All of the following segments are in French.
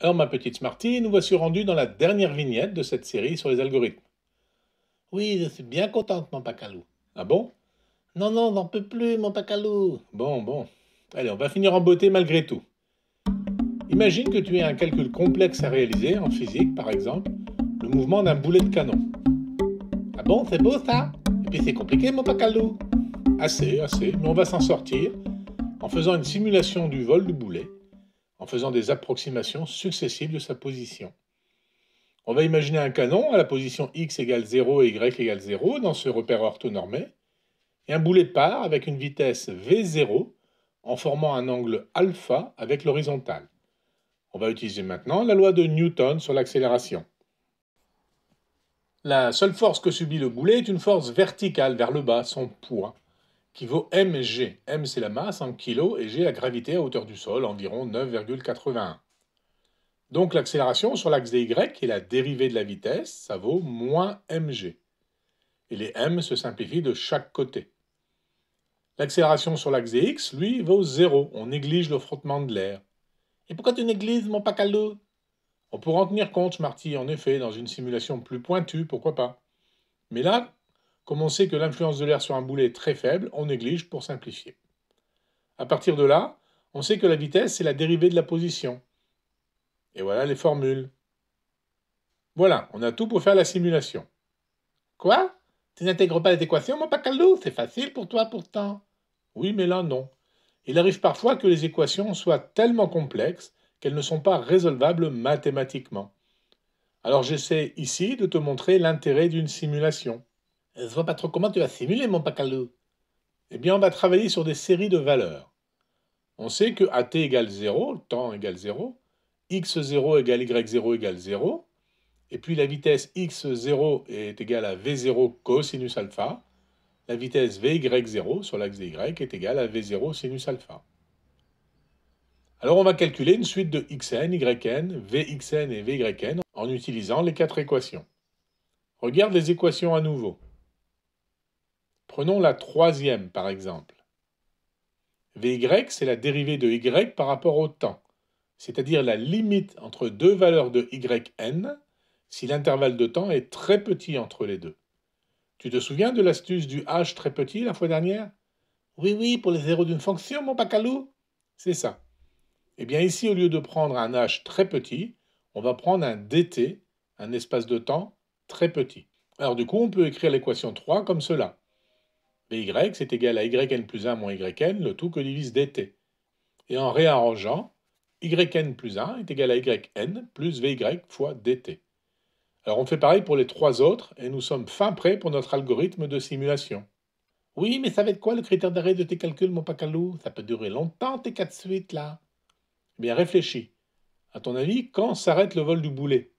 Alors ma petite Smarty, nous voici rendus dans la dernière vignette de cette série sur les algorithmes. Oui, je suis bien contente, mon Pacalou. Ah bon? Non, non, j'en peux plus, mon Pacalou. Bon. Allez, on va finir en beauté malgré tout. Imagine que tu aies un calcul complexe à réaliser, en physique par exemple, le mouvement d'un boulet de canon. Ah bon, c'est beau ça? Et puis c'est compliqué, mon Pacalou. Assez, mais on va s'en sortir en faisant une simulation du vol du boulet, en faisant des approximations successives de sa position. On va imaginer un canon à la position x égale 0 et y égale 0 dans ce repère orthonormé, et un boulet part avec une vitesse v0 en formant un angle alpha avec l'horizontale. On va utiliser maintenant la loi de Newton sur l'accélération. La seule force que subit le boulet est une force verticale vers le bas, son poids, qui vaut mg. M c'est la masse en kilos et g la gravité à hauteur du sol, environ 9,81. Donc l'accélération sur l'axe des y, qui est la dérivée de la vitesse, ça vaut moins mg. Et les m se simplifient de chaque côté. L'accélération sur l'axe des x, lui, vaut 0. On néglige le frottement de l'air. Et pourquoi tu négliges, mon Pacalou? On pourra en tenir compte, Smarty, en effet, dans une simulation plus pointue, pourquoi pas. Mais là, comme on sait que l'influence de l'air sur un boulet est très faible, on néglige pour simplifier. À partir de là, on sait que la vitesse, c'est la dérivée de la position. Et voilà les formules. Voilà, on a tout pour faire la simulation. Quoi? Tu n'intègres pas les équations, mon Pacalou? C'est facile pour toi pourtant. Oui, mais là, non. Il arrive parfois que les équations soient tellement complexes qu'elles ne sont pas résolvables mathématiquement. Alors j'essaie ici de te montrer l'intérêt d'une simulation. Je vois pas trop comment tu vas simuler, mon Pacalou. Eh bien, on va travailler sur des séries de valeurs. On sait que at égale 0, temps égale 0, x0 égale y0 égale 0, et puis la vitesse x0 est égale à v0 cosinus alpha, la vitesse vy0 sur l'axe des y est égale à v0 sinus alpha. Alors on va calculer une suite de xn, yn, vxn et vyn en utilisant les quatre équations. Regarde les équations à nouveau. Prenons la troisième par exemple. Vy, c'est la dérivée de y par rapport au temps, c'est-à-dire la limite entre deux valeurs de yn si l'intervalle de temps est très petit entre les deux. Tu te souviens de l'astuce du h très petit la fois dernière? Oui, pour les zéros d'une fonction, mon Pacalou. C'est ça. Eh bien ici, au lieu de prendre un h très petit, on va prendre un dt, un espace de temps très petit. Alors du coup, on peut écrire l'équation 3 comme cela. Vy, c'est égal à yn plus 1 moins yn, le tout que divise dt. Et en réarrangeant, yn plus 1 est égal à yn plus vy fois dt. Alors on fait pareil pour les trois autres, et nous sommes fin prêts pour notre algorithme de simulation. Oui, mais ça va être quoi le critère d'arrêt de tes calculs, mon Pacalou? Ça peut durer longtemps, tes 4 suites, là. Eh bien réfléchis. À ton avis, quand s'arrête le vol du boulet?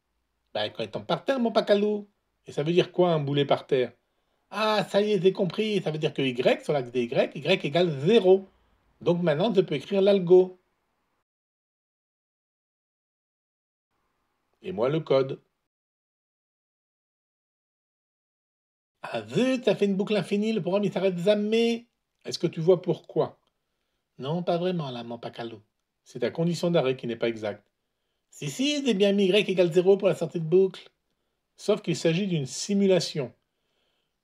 Ben, quand ils tombent par terre, mon Pacalou. Et ça veut dire quoi un boulet par terre? Ah, ça y est, j'ai compris. Ça veut dire que y, sur l'axe des y égale 0. Donc maintenant, je peux écrire l'algo. Et moi le code. Ah zut, ça fait une boucle infinie, le programme il s'arrête jamais. Est-ce que tu vois pourquoi? Non, pas vraiment là, mon Pacalou. C'est ta condition d'arrêt qui n'est pas exacte. Si, j'ai bien mis y égale 0 pour la sortie de boucle. Sauf qu'il s'agit d'une simulation.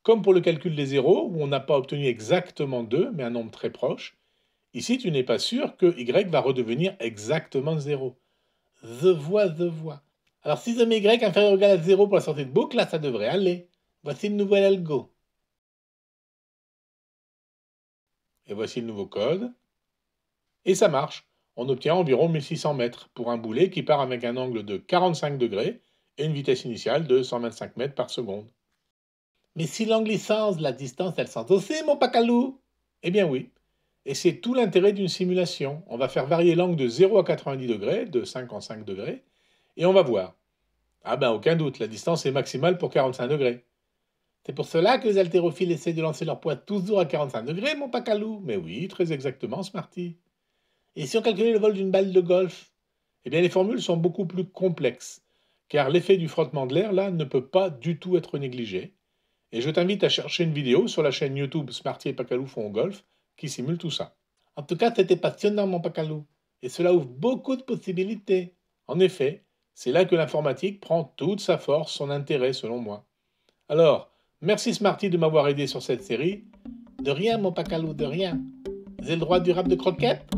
Comme pour le calcul des zéros, où on n'a pas obtenu exactement 2, mais un nombre très proche, ici tu n'es pas sûr que y va redevenir exactement 0. Je vois. Alors si je mets y inférieur ou égal à 0 pour la sortie de boucle, là ça devrait aller. Voici le nouvel algo. Et voici le nouveau code. Et ça marche. On obtient environ 1600 mètres pour un boulet qui part avec un angle de 45 degrés et une vitesse initiale de 125 mètres par seconde. Mais si l'angle change, la distance elle change aussi, mon Pacalou. Eh bien oui. Et c'est tout l'intérêt d'une simulation. On va faire varier l'angle de 0 à 90 degrés, de 5 en 5 degrés, et on va voir. Ah ben aucun doute, la distance est maximale pour 45 degrés. C'est pour cela que les haltérophiles essaient de lancer leur poids toujours à 45 degrés, mon Pacalou. Mais oui, très exactement, Smarty. Et si on calculait le vol d'une balle de golf? Eh bien les formules sont beaucoup plus complexes, car l'effet du frottement de l'air, là, ne peut pas du tout être négligé. Et je t'invite à chercher une vidéo sur la chaîne YouTube Smarty et Pacalou font au golf qui simule tout ça. En tout cas, c'était passionnant, mon Pacalou. Et cela ouvre beaucoup de possibilités. En effet, c'est là que l'informatique prend toute sa force, son intérêt selon moi. Alors, merci Smarty de m'avoir aidé sur cette série. De rien, mon pacalou, de rien. J'ai le droit du rap de croquette?